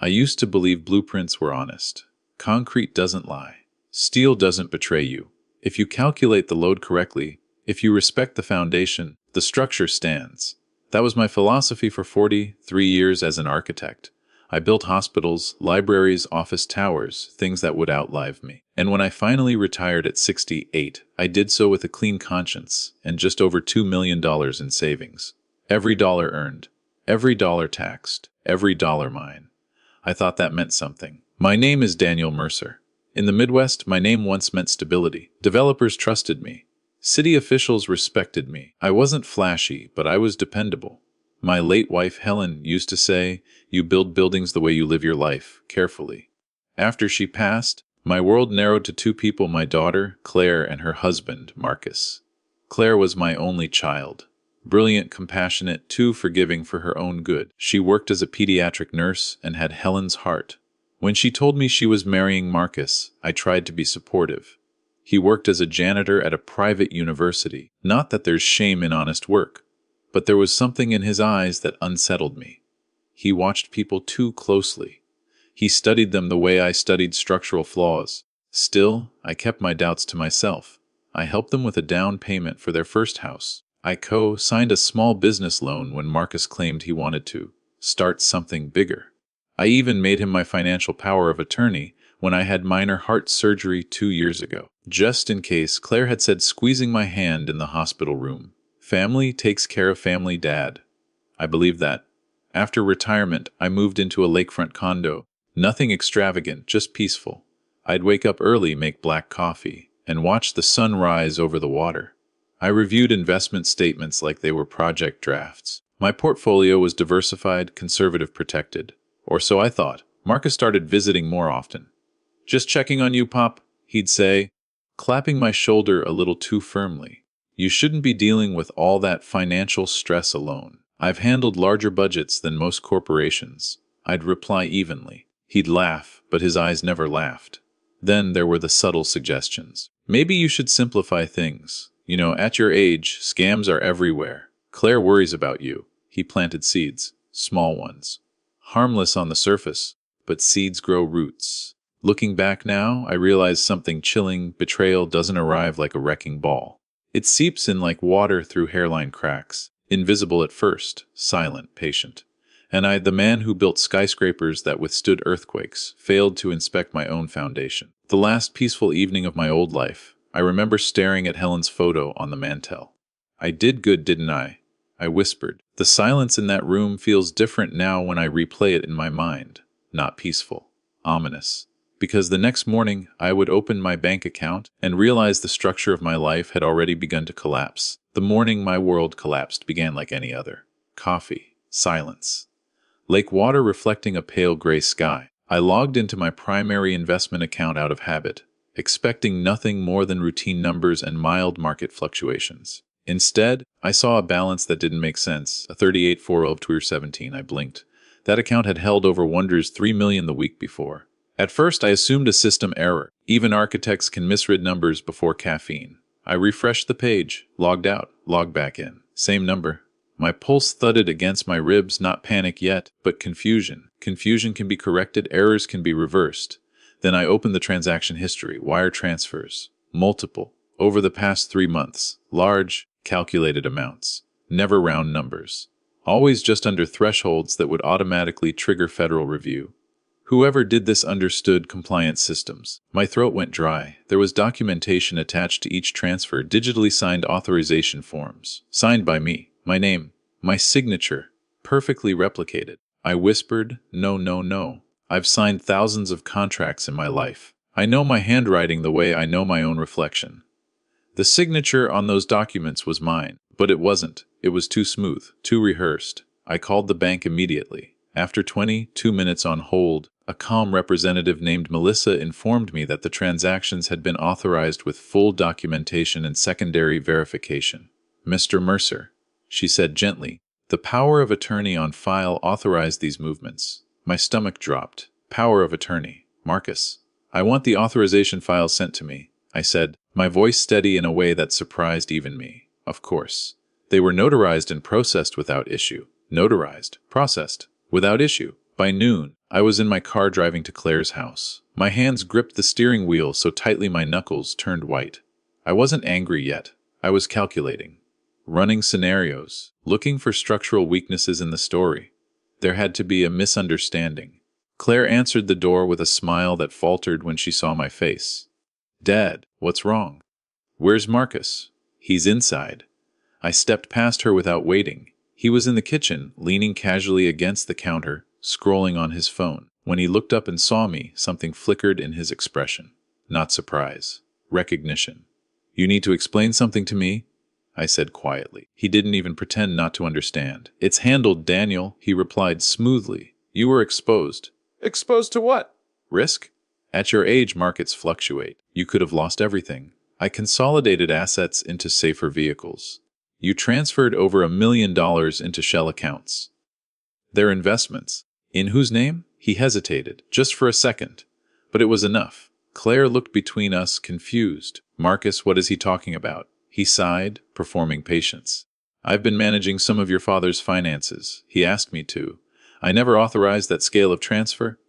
I used to believe blueprints were honest. Concrete doesn't lie. Steel doesn't betray you. If you calculate the load correctly, if you respect the foundation, the structure stands. That was my philosophy for 43 years as an architect. I built hospitals, libraries, office towers, things that would outlive me. And when I finally retired at 68, I did so with a clean conscience and just over $2 million in savings. Every dollar earned, every dollar taxed, every dollar mine. I thought that meant something. My name is Daniel Mercer. In the Midwest, my name once meant stability. Developers trusted me. City officials respected me. I wasn't flashy, but I was dependable. My late wife, Helen, used to say, "You build buildings the way you live your life, carefully." After she passed, my world narrowed to two people, my daughter, Claire, and her husband, Marcus. Claire was my only child. Brilliant, compassionate, too forgiving for her own good. She worked as a pediatric nurse and had Helen's heart. When she told me she was marrying Marcus, I tried to be supportive. He worked as a janitor at a private university. Not that there's shame in honest work, but there was something in his eyes that unsettled me. He watched people too closely. He studied them the way I studied structural flaws. Still, I kept my doubts to myself. I helped them with a down payment for their first house. I co-signed a small business loan when Marcus claimed he wanted to start something bigger. I even made him my financial power of attorney when I had minor heart surgery 2 years ago. Just in case, Claire had said, squeezing my hand in the hospital room. Family takes care of family, Dad. I believed that. After retirement, I moved into a lakefront condo. Nothing extravagant, just peaceful. I'd wake up early, make black coffee, and watch the sun rise over the water. I reviewed investment statements like they were project drafts. My portfolio was diversified, conservative, protected. Or so I thought. Marcus started visiting more often. "Just checking on you, Pop," he'd say, clapping my shoulder a little too firmly. "You shouldn't be dealing with all that financial stress alone. I've handled larger budgets than most corporations." I'd reply evenly. He'd laugh, but his eyes never laughed. Then there were the subtle suggestions. "Maybe you should simplify things. You know, at your age, scams are everywhere. Claire worries about you." He planted seeds, small ones. Harmless on the surface, but seeds grow roots. Looking back now, I realize something chilling. Betrayal doesn't arrive like a wrecking ball. It seeps in like water through hairline cracks, invisible at first, silent, patient. And I, the man who built skyscrapers that withstood earthquakes, failed to inspect my own foundation. The last peaceful evening of my old life, I remember staring at Helen's photo on the mantel. "I did good, didn't I?" I whispered. The silence in that room feels different now when I replay it in my mind. Not peaceful, ominous. Because the next morning, I would open my bank account and realize the structure of my life had already begun to collapse. The morning my world collapsed began like any other. Coffee, silence. Lake water reflecting a pale gray sky. I logged into my primary investment account out of habit, expecting nothing more than routine numbers and mild market fluctuations. Instead, I saw a balance that didn't make sense. A 38,402.17. I blinked. That account had held over wonders 3 million the week before. At first, I assumed a system error. Even architects can misread numbers before caffeine. I refreshed the page, logged out, logged back in. Same number. My pulse thudded against my ribs, not panic yet, but confusion. Confusion can be corrected, errors can be reversed. Then I opened the transaction history, wire transfers. Multiple. Over the past 3 months. Large, calculated amounts. Never round numbers. Always just under thresholds that would automatically trigger federal review. Whoever did this understood compliance systems. My throat went dry. There was documentation attached to each transfer, digitally signed authorization forms. Signed by me. My name. My signature. Perfectly replicated. I whispered, "No, no, no. I've signed thousands of contracts in my life. I know my handwriting the way I know my own reflection." The signature on those documents was mine, but it wasn't. It was too smooth, too rehearsed. I called the bank immediately. After 22 minutes on hold, a calm representative named Melissa informed me that the transactions had been authorized with full documentation and secondary verification. "Mr. Mercer," she said gently, "the power of attorney on file authorized these movements." My stomach dropped. Power of attorney. Marcus. "I want the authorization files sent to me," I said, my voice steady in a way that surprised even me. Of course. They were notarized and processed without issue. Notarized, processed, without issue. By noon, I was in my car driving to Claire's house. My hands gripped the steering wheel so tightly my knuckles turned white. I wasn't angry yet. I was calculating. Running scenarios, looking for structural weaknesses in the story. There had to be a misunderstanding. Claire answered the door with a smile that faltered when she saw my face. "Dad, what's wrong?" "Where's Marcus?" "He's inside." I stepped past her without waiting. He was in the kitchen, leaning casually against the counter, scrolling on his phone. When he looked up and saw me, something flickered in his expression. Not surprise. Recognition. "You need to explain something to me?" I said quietly. He didn't even pretend not to understand. "It's handled, Daniel," he replied smoothly. "You were exposed." "Exposed to what?" "Risk. At your age, markets fluctuate. You could have lost everything. I consolidated assets into safer vehicles. You transferred over $1 million into shell accounts. They're investments. In whose name?" He hesitated, just for a second. But it was enough. Claire looked between us, confused. "Marcus, what is he talking about?" He sighed, performing patience. "I've been managing some of your father's finances. He asked me to. I never authorized that scale of transfer."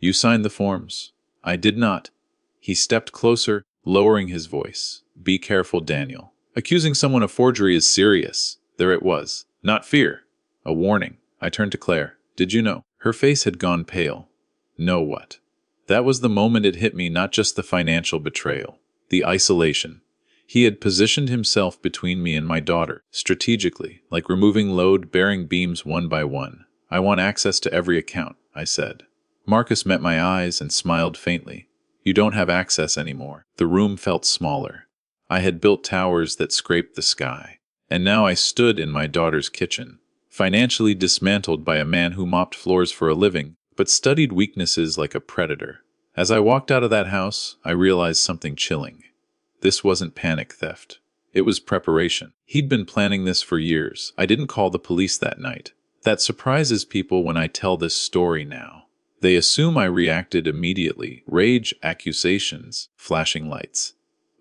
"You signed the forms." "I did not." He stepped closer, lowering his voice. "Be careful, Daniel. Accusing someone of forgery is serious." There it was. Not fear. A warning. I turned to Claire. "Did you know?" Her face had gone pale. "Know what?" That was the moment it hit me, not just the financial betrayal. The isolation. He had positioned himself between me and my daughter, strategically, like removing load-bearing beams one by one. "I want access to every account," I said. Marcus met my eyes and smiled faintly. "You don't have access anymore." The room felt smaller. I had built towers that scraped the sky. And now I stood in my daughter's kitchen, financially dismantled by a man who mopped floors for a living, but studied weaknesses like a predator. As I walked out of that house, I realized something chilling. This wasn't panic theft. It was preparation. He'd been planning this for years. I didn't call the police that night. That surprises people when I tell this story now. They assume I reacted immediately. Rage, accusations, flashing lights.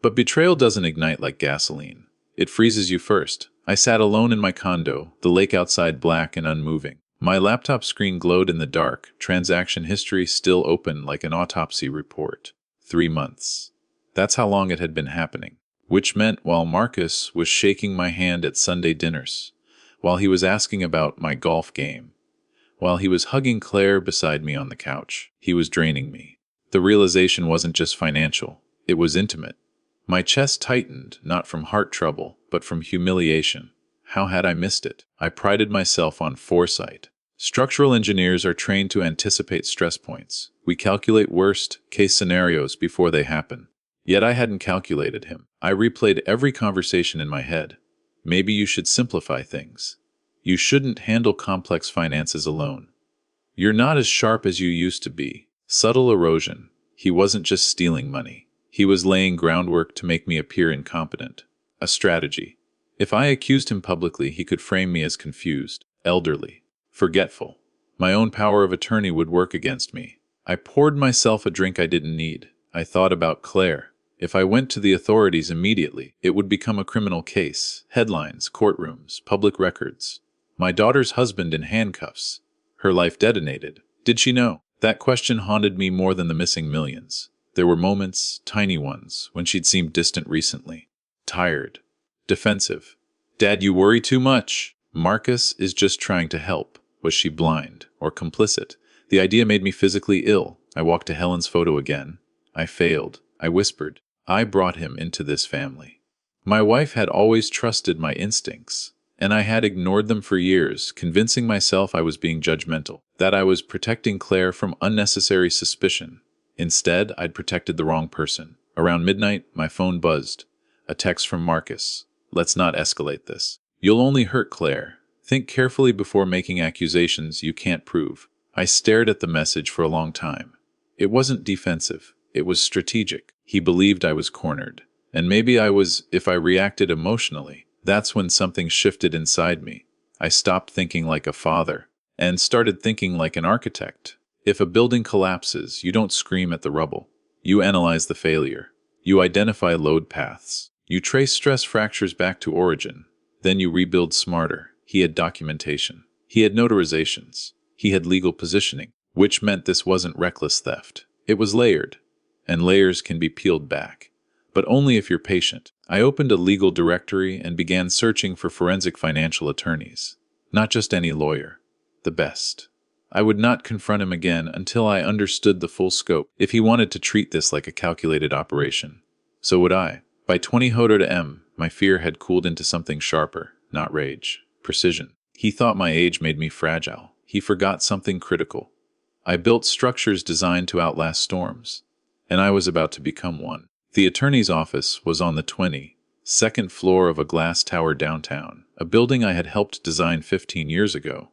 But betrayal doesn't ignite like gasoline. It freezes you first. I sat alone in my condo, the lake outside black and unmoving. My laptop screen glowed in the dark, transaction history still open like an autopsy report. 3 months. That's how long it had been happening. Which meant while Marcus was shaking my hand at Sunday dinners, while he was asking about my golf game, while he was hugging Claire beside me on the couch, he was draining me. The realization wasn't just financial, it was intimate. My chest tightened, not from heart trouble, but from humiliation. How had I missed it? I prided myself on foresight. Structural engineers are trained to anticipate stress points. We calculate worst-case scenarios before they happen. Yet I hadn't calculated him. I replayed every conversation in my head. Maybe you should simplify things. You shouldn't handle complex finances alone. You're not as sharp as you used to be. Subtle erosion. He wasn't just stealing money. He was laying groundwork to make me appear incompetent. A strategy. If I accused him publicly, he could frame me as confused, elderly, forgetful. My own power of attorney would work against me. I poured myself a drink I didn't need. I thought about Claire. If I went to the authorities immediately, it would become a criminal case. Headlines, courtrooms, public records. My daughter's husband in handcuffs. Her life detonated. Did she know? That question haunted me more than the missing millions. There were moments, tiny ones, when she'd seemed distant recently. Tired. Defensive. "Dad, you worry too much." Marcus is just trying to help. Was she blind or complicit? The idea made me physically ill. I walked to Helen's photo again. I failed. I whispered. I brought him into this family. My wife had always trusted my instincts, and I had ignored them for years, convincing myself I was being judgmental, that I was protecting Claire from unnecessary suspicion. Instead, I'd protected the wrong person. Around midnight, my phone buzzed. A text from Marcus. "Let's not escalate this. You'll only hurt Claire. Think carefully before making accusations you can't prove." I stared at the message for a long time. It wasn't defensive. It was strategic. He believed I was cornered. And maybe I was if I reacted emotionally. That's when something shifted inside me. I stopped thinking like a father and started thinking like an architect. If a building collapses, you don't scream at the rubble. You analyze the failure. You identify load paths. You trace stress fractures back to origin. Then you rebuild smarter. He had documentation. He had notarizations. He had legal positioning. which meant this wasn't reckless theft. It was layered, and layers can be peeled back, but only if you're patient. I opened a legal directory and began searching for forensic financial attorneys. Not just any lawyer, the best. I would not confront him again until I understood the full scope. If he wanted to treat this like a calculated operation, so would I. By 20 Hodor to M, my fear had cooled into something sharper, not rage, precision. He thought my age made me fragile. He forgot something critical. I built structures designed to outlast storms, and I was about to become one. The attorney's office was on the 22nd floor of a glass tower downtown, a building I had helped design 15 years ago.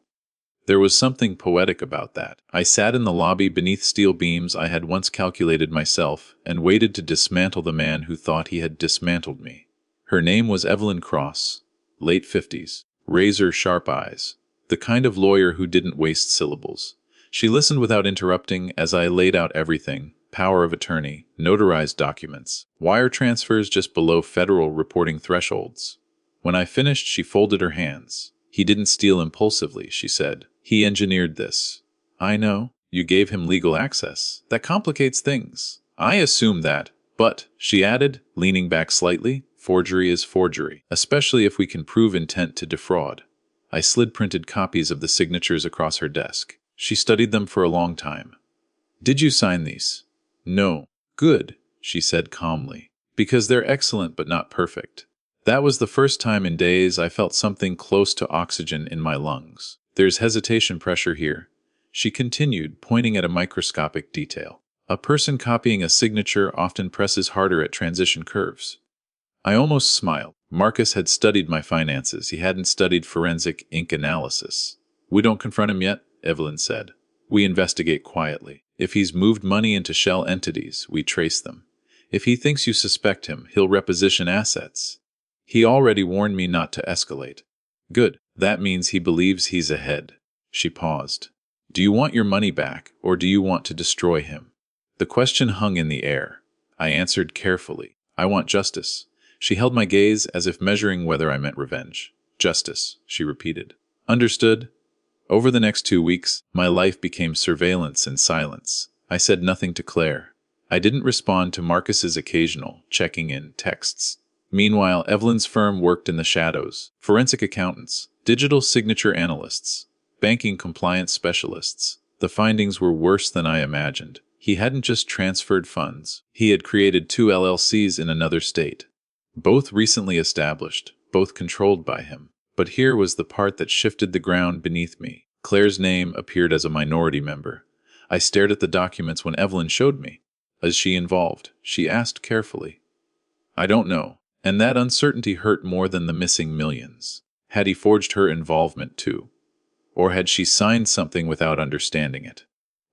There was something poetic about that. I sat in the lobby beneath steel beams I had once calculated myself and waited to dismantle the man who thought he had dismantled me. Her name was Evelyn Cross, late 50s, razor-sharp eyes, the kind of lawyer who didn't waste syllables. She listened without interrupting as I laid out everything: power of attorney, notarized documents, wire transfers just below federal reporting thresholds. When I finished, she folded her hands. "He didn't steal impulsively," she said. "He engineered this." "I know. You gave him legal access. That complicates things." "I assume that. But," she added, leaning back slightly, "forgery is forgery, especially if we can prove intent to defraud." I slid printed copies of the signatures across her desk. She studied them for a long time. "Did you sign these?" "No." "Good," she said calmly, "because they're excellent but not perfect." That was the first time in days I felt something close to oxygen in my lungs. "There's hesitation pressure here," she continued, pointing at a microscopic detail. "A person copying a signature often presses harder at transition curves." I almost smiled. Marcus had studied my finances. He hadn't studied forensic ink analysis. "We don't confront him yet," Evelyn said. "We investigate quietly. If he's moved money into shell entities, we trace them. If he thinks you suspect him, he'll reposition assets. He already warned me not to escalate." "Good. That means he believes he's ahead." She paused. "Do you want your money back, or do you want to destroy him?" The question hung in the air. I answered carefully. "I want justice." She held my gaze as if measuring whether I meant revenge. "Justice," she repeated. "Understood." Over the next 2 weeks, my life became surveillance and silence. I said nothing to Claire. I didn't respond to Marcus's occasional checking-in texts. Meanwhile, Evelyn's firm worked in the shadows: forensic accountants, digital signature analysts, banking compliance specialists. The findings were worse than I imagined. He hadn't just transferred funds. He had created 2 LLCs in another state. Both recently established, both controlled by him. But here was the part that shifted the ground beneath me. Claire's name appeared as a minority member. I stared at the documents when Evelyn showed me. "Is she involved?" she asked carefully. "I don't know." And that uncertainty hurt more than the missing millions. Had he forged her involvement too? Or had she signed something without understanding it?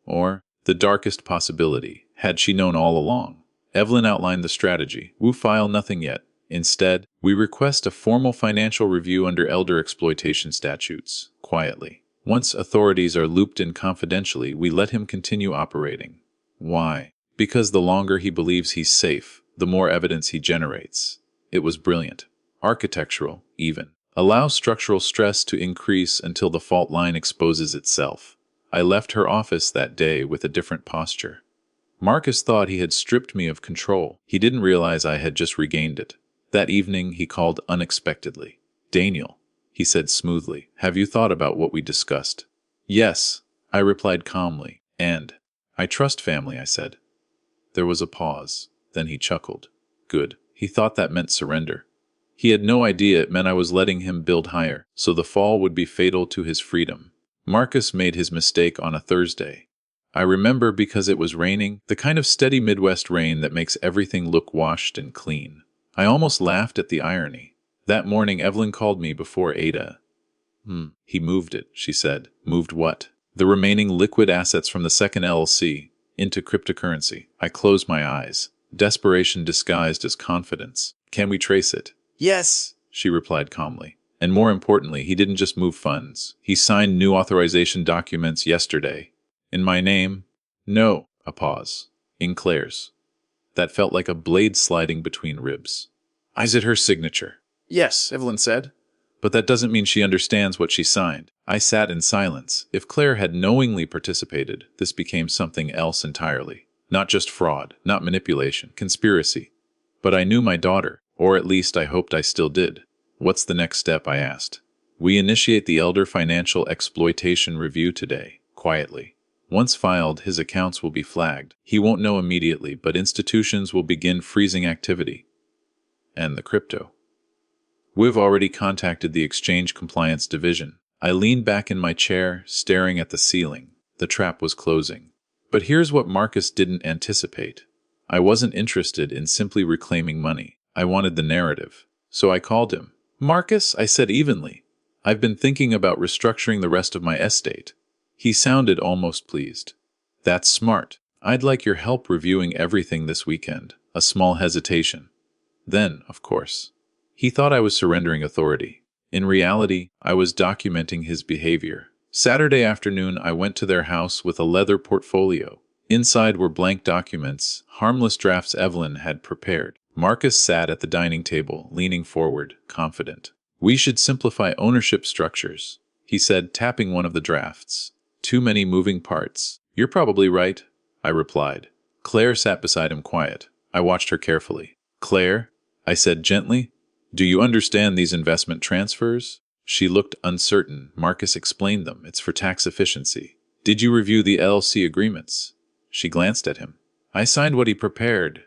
Or, the darkest possibility, had she known all along? Evelyn outlined the strategy. "We file nothing yet. Instead, we request a formal financial review under elder exploitation statutes, quietly. Once authorities are looped in confidentially, we let him continue operating." Why? Because the longer he believes he's safe, the more evidence he generates. It was brilliant. Architectural, even. Allow structural stress to increase until the fault line exposes itself. I left her office that day with a different posture. Marcus thought he had stripped me of control. He didn't realize I had just regained it. That evening, he called unexpectedly. "Daniel," he said smoothly, "have you thought about what we discussed?" "Yes," I replied calmly. "And I trust family," I said. There was a pause. Then he chuckled. "Good." He thought that meant surrender. He had no idea it meant I was letting him build higher, so the fall would be fatal to his freedom. Marcus made his mistake on a Thursday. I remember because it was raining, the kind of steady Midwest rain that makes everything look washed and clean. I almost laughed at the irony. That morning, Evelyn called me before Ada. He moved it," she said. "Moved what?" "The remaining liquid assets from the second LLC into cryptocurrency." I closed my eyes. Desperation disguised as confidence. "Can we trace it?" "Yes," she replied calmly. And more importantly, he didn't just move funds. He signed new authorization documents yesterday. "In my name?" "No." A pause. "In Claire's." That felt like a blade sliding between ribs. "Is it her signature?" "Yes," Evelyn said. But that doesn't mean she understands what she signed. I sat in silence. If Claire had knowingly participated, this became something else entirely. Not just fraud, not manipulation, conspiracy. But I knew my daughter, or at least I hoped I still did. What's the next step? I asked. We initiate the Elder Financial Exploitation Review today, quietly. Once filed, his accounts will be flagged. He won't know immediately, but institutions will begin freezing activity. And the crypto. We've already contacted the Exchange Compliance Division. I leaned back in my chair, staring at the ceiling. The trap was closing. But here's what Marcus didn't anticipate. I wasn't interested in simply reclaiming money. I wanted the narrative. So I called him. Marcus, I said evenly. I've been thinking about restructuring the rest of my estate. He sounded almost pleased. That's smart. I'd like your help reviewing everything this weekend. A small hesitation. Then, of course. He thought I was surrendering authority. In reality, I was documenting his behavior. Saturday afternoon, I went to their house with a leather portfolio. Inside were blank documents, harmless drafts Evelyn had prepared. Marcus sat at the dining table, leaning forward, confident. We should simplify ownership structures, he said, tapping one of the drafts. Too many moving parts. You're probably right, I replied. Claire sat beside him quiet. I watched her carefully. Claire, I said gently, do you understand these investment transfers? She looked uncertain. Marcus explained them. It's for tax efficiency. Did you review the LLC agreements? She glanced at him. I signed what he prepared.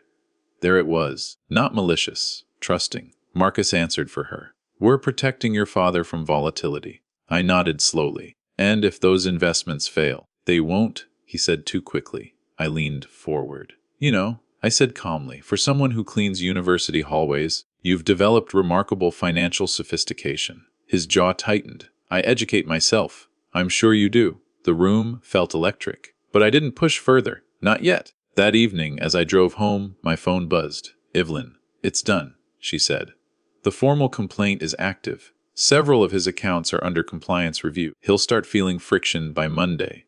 There it was. Not malicious, trusting. Marcus answered for her. We're protecting your father from volatility. I nodded slowly. And if those investments fail, they won't, he said too quickly. I leaned forward. You know, I said calmly, for someone who cleans university hallways, you've developed remarkable financial sophistication. His jaw tightened. I educate myself. I'm sure you do. The room felt electric. But I didn't push further. Not yet. That evening, as I drove home, my phone buzzed. Evelyn, it's done, she said. The formal complaint is active. Several of his accounts are under compliance review. He'll start feeling friction by Monday.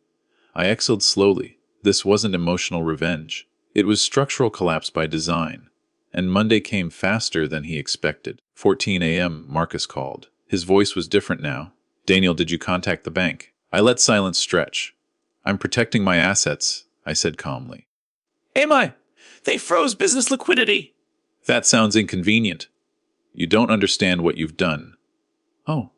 I exhaled slowly. This wasn't emotional revenge. It was structural collapse by design. And Monday came faster than he expected. 14 a.m., Marcus called. His voice was different now. Daniel, did you contact the bank? I let silence stretch. I'm protecting my assets, I said calmly. Am I? They froze business liquidity. That sounds inconvenient. You don't understand what you've done. Oh,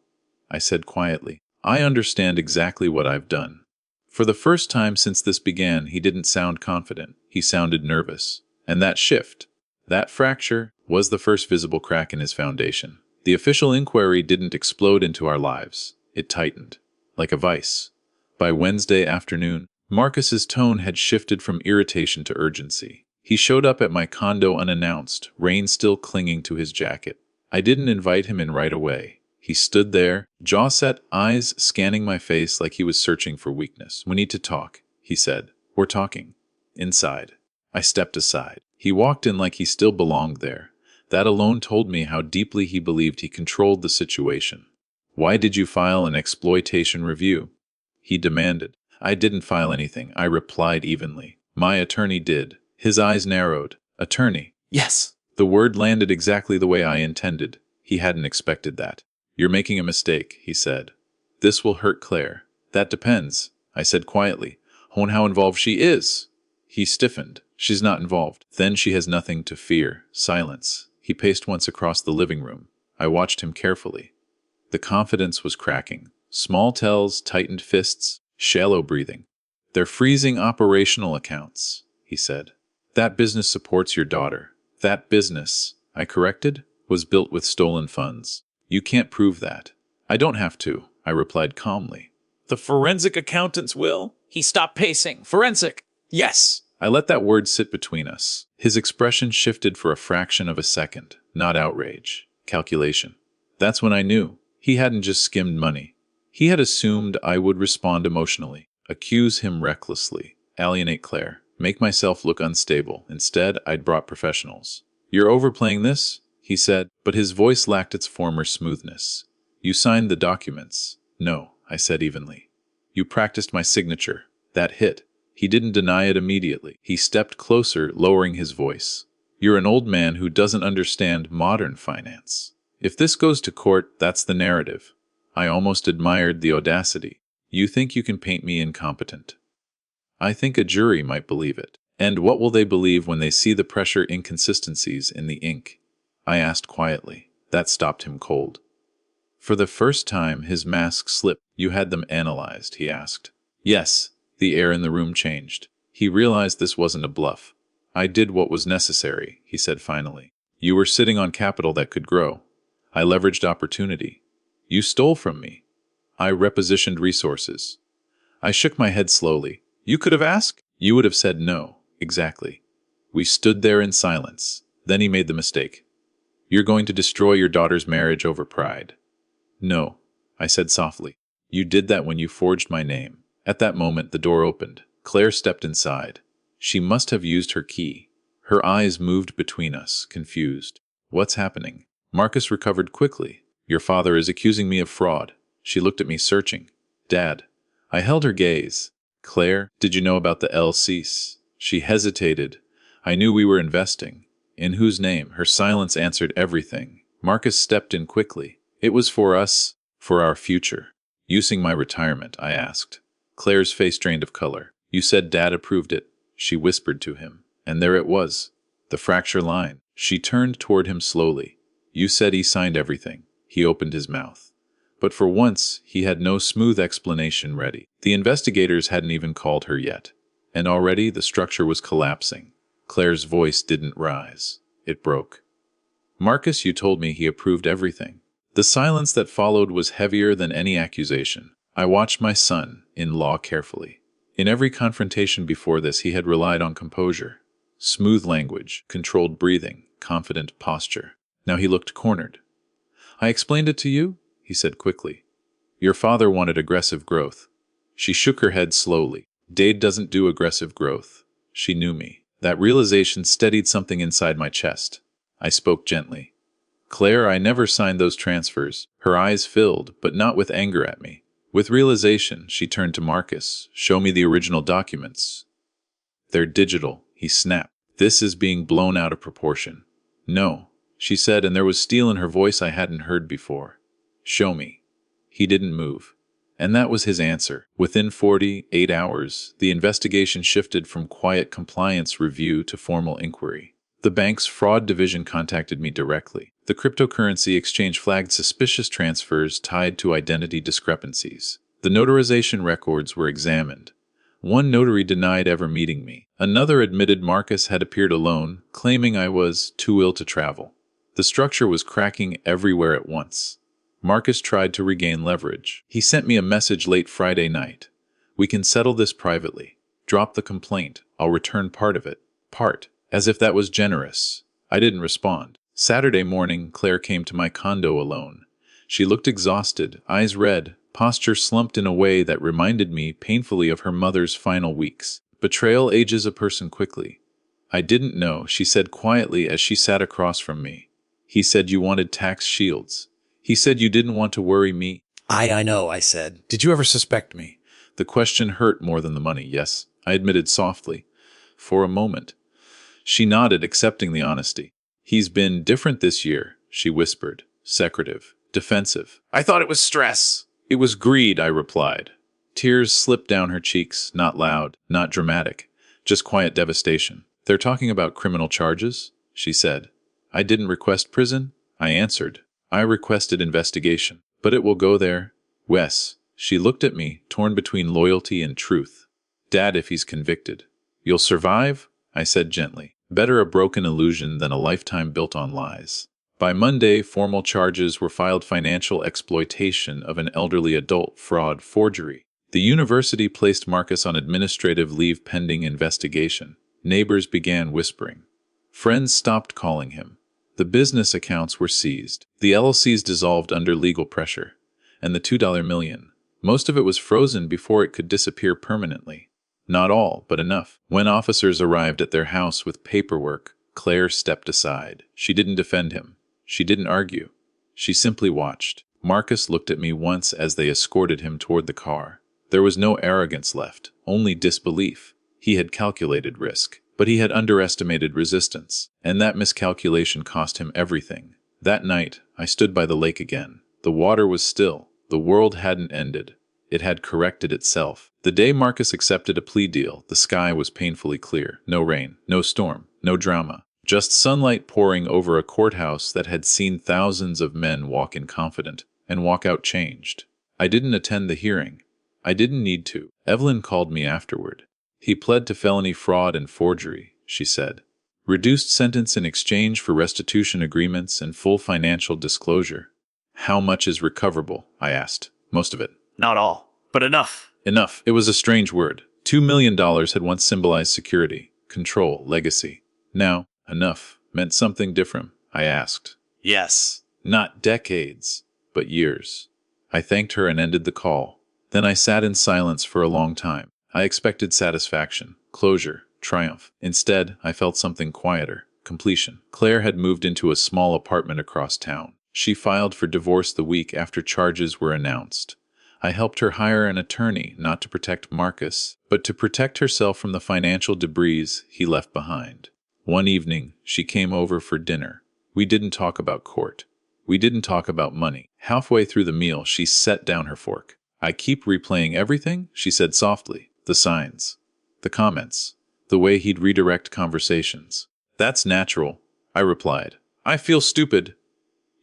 I said quietly. I understand exactly what I've done. For the first time since this began, he didn't sound confident. He sounded nervous. And that shift, that fracture, was the first visible crack in his foundation. The official inquiry didn't explode into our lives. It tightened, like a vice. By Wednesday afternoon, Marcus's tone had shifted from irritation to urgency. He showed up at my condo unannounced, rain still clinging to his jacket. I didn't invite him in right away. He stood there, jaw set, eyes scanning my face like he was searching for weakness. We need to talk, he said. We're talking. Inside. I stepped aside. He walked in like he still belonged there. That alone told me how deeply he believed he controlled the situation. Why did you file an exploitation review? He demanded. I didn't file anything, I replied evenly. My attorney did. His eyes narrowed. Attorney? Yes. The word landed exactly the way I intended. He hadn't expected that. You're making a mistake, he said. This will hurt Claire. That depends, I said quietly. On how involved she is. He stiffened. She's not involved. Then she has nothing to fear. Silence. He paced once across the living room. I watched him carefully. The confidence was cracking. Small tells, tightened fists, shallow breathing. They're freezing operational accounts, he said. That business supports your daughter. That business, I corrected, was built with stolen funds. You can't prove that. I don't have to, I replied calmly. The forensic accountants will. He stopped pacing. Forensic. Yes. I let that word sit between us. His expression shifted for a fraction of a second. Not outrage. Calculation. That's when I knew. He hadn't just skimmed money. He had assumed I would respond emotionally, accuse him recklessly, alienate Claire, make myself look unstable. Instead, I'd brought professionals. You're overplaying this, he said, but his voice lacked its former smoothness. You signed the documents. No, I said evenly. You practiced my signature. That hit. He didn't deny it immediately. He stepped closer, lowering his voice. You're an old man who doesn't understand modern finance. If this goes to court, that's the narrative. I almost admired the audacity. You think you can paint me incompetent? I think a jury might believe it. And what will they believe when they see the pressure inconsistencies in the ink? I asked quietly. That stopped him cold. For the first time, his mask slipped. You had them analyzed, he asked. Yes. The air in the room changed. He realized this wasn't a bluff. I did what was necessary, he said finally. You were sitting on capital that could grow. I leveraged opportunity. You stole from me. I repositioned resources. I shook my head slowly. You could have asked? You would have said no. Exactly. We stood there in silence. Then he made the mistake. You're going to destroy your daughter's marriage over pride. No, I said softly. You did that when you forged my name. At that moment, the door opened. Claire stepped inside. She must have used her key. Her eyes moved between us, confused. What's happening? Marcus recovered quickly. Your father is accusing me of fraud. She looked at me searching. Dad. I held her gaze. Claire, did you know about the LCs? She hesitated. I knew we were investing. In whose name? Her silence answered everything. Marcus stepped in quickly. It was for us, for our future. Using my retirement, I asked. Claire's face drained of color. You said Dad approved it, she whispered to him. And there it was. The fracture line. She turned toward him slowly. You said he signed everything. He opened his mouth. But for once, he had no smooth explanation ready. The investigators hadn't even called her yet. And already the structure was collapsing. Claire's voice didn't rise. It broke. Marcus, you told me he approved everything. The silence that followed was heavier than any accusation. I watched my son-in-law carefully. In every confrontation before this, he had relied on composure. Smooth language, controlled breathing, confident posture. Now he looked cornered. I explained it to you, he said quickly. Your father wanted aggressive growth. She shook her head slowly. Dade doesn't do aggressive growth. She knew me. That realization steadied something inside my chest. I spoke gently. Claire, I never signed those transfers. Her eyes filled, but not with anger at me. With realization, she turned to Marcus. Show me the original documents. They're digital, he snapped. This is being blown out of proportion. No, she said, and there was steel in her voice I hadn't heard before. Show me. He didn't move. And that was his answer. Within 48 hours, the investigation shifted from quiet compliance review to formal inquiry. The bank's fraud division contacted me directly. The cryptocurrency exchange flagged suspicious transfers tied to identity discrepancies. The notarization records were examined. One notary denied ever meeting me. Another admitted Marcus had appeared alone, claiming I was too ill to travel. The structure was cracking everywhere at once. Marcus tried to regain leverage. He sent me a message late Friday night. We can settle this privately. Drop the complaint. I'll return part of it. Part. As if that was generous. I didn't respond. Saturday morning, Claire came to my condo alone. She looked exhausted, eyes red, posture slumped in a way that reminded me painfully of her mother's final weeks. Betrayal ages a person quickly. I didn't know, she said quietly as she sat across from me. He said you wanted tax shields. He said you didn't want to worry me. I know, I said. Did you ever suspect me? The question hurt more than the money, yes, I admitted softly. For a moment. She nodded, accepting the honesty. He's been different this year, she whispered. Secretive. Defensive. I thought it was stress. It was greed, I replied. Tears slipped down her cheeks, not loud, not dramatic, just quiet devastation. They're talking about criminal charges, she said. I didn't request prison, I answered. I requested investigation. But it will go there. Wes. She looked at me, torn between loyalty and truth. Dad, if he's convicted. You'll survive? I said gently. Better a broken illusion than a lifetime built on lies. By Monday, formal charges were filed: financial exploitation of an elderly adult, fraud, forgery. The university placed Marcus on administrative leave pending investigation. Neighbors began whispering. Friends stopped calling him. The business accounts were seized. The LLCs dissolved under legal pressure. And the $2 million. Most of it was frozen before it could disappear permanently. Not all, but enough. When officers arrived at their house with paperwork, Claire stepped aside. She didn't defend him. She didn't argue. She simply watched. Marcus looked at me once as they escorted him toward the car. There was no arrogance left, only disbelief. He had calculated risk, but he had underestimated resistance, and that miscalculation cost him everything. That night, I stood by the lake again. The water was still. The world hadn't ended. It had corrected itself. The day Marcus accepted a plea deal, the sky was painfully clear. No rain, no storm, no drama. Just sunlight pouring over a courthouse that had seen thousands of men walk in confident and walk out changed. I didn't attend the hearing. I didn't need to. Evelyn called me afterward. He pled to felony fraud and forgery, she said. Reduced sentence in exchange for restitution agreements and full financial disclosure. How much is recoverable? I asked. Most of it. Not all, but enough. Enough. It was a strange word. $2 million had once symbolized security, control, legacy. Now, enough meant something different, I asked. Yes. Not decades, but years. I thanked her and ended the call. Then I sat in silence for a long time. I expected satisfaction, closure, triumph. Instead, I felt something quieter, completion. Claire had moved into a small apartment across town. She filed for divorce the week after charges were announced. I helped her hire an attorney, not to protect Marcus, but to protect herself from the financial debris he left behind. One evening, she came over for dinner. We didn't talk about court. We didn't talk about money. Halfway through the meal, she set down her fork. I keep replaying everything, she said softly. The signs, the comments, the way he'd redirect conversations. That's natural, I replied. I feel stupid.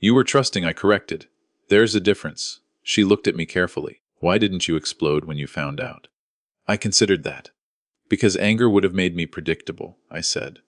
You were trusting, I corrected. There's a difference. She looked at me carefully. Why didn't you explode when you found out? I considered that. Because anger would have made me predictable, I said.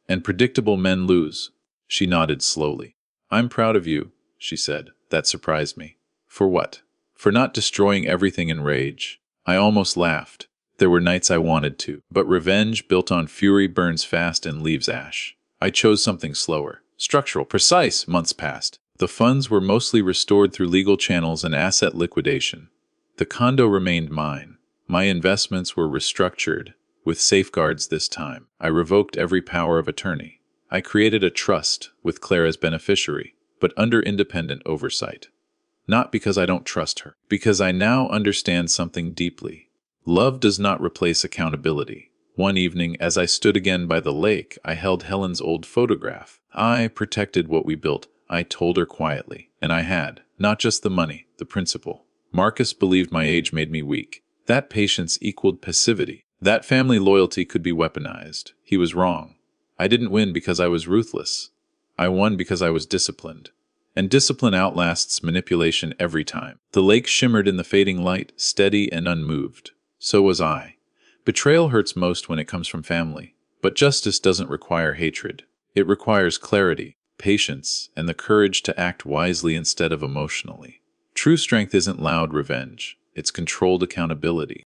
And predictable men lose. She nodded slowly. I'm proud of you, she said. That surprised me. For what? For not destroying everything in rage. I almost laughed. There were nights I wanted to, but revenge built on fury burns fast and leaves ash. I chose something slower, structural, precise. Months passed. The funds were mostly restored through legal channels and asset liquidation. The condo remained mine. My investments were restructured, with safeguards this time. I revoked every power of attorney. I created a trust with Claire as beneficiary, but under independent oversight. Not because I don't trust her, because I now understand something deeply. Love does not replace accountability. One evening, as I stood again by the lake, I held Helen's old photograph. I protected what we built, I told her quietly. And I had, not just the money, the principle. Marcus believed my age made me weak. That patience equaled passivity. That family loyalty could be weaponized. He was wrong. I didn't win because I was ruthless. I won because I was disciplined. And discipline outlasts manipulation every time. The lake shimmered in the fading light, steady and unmoved. So was I. Betrayal hurts most when it comes from family. But justice doesn't require hatred. It requires clarity, patience, and the courage to act wisely instead of emotionally. True strength isn't loud revenge. It's controlled accountability.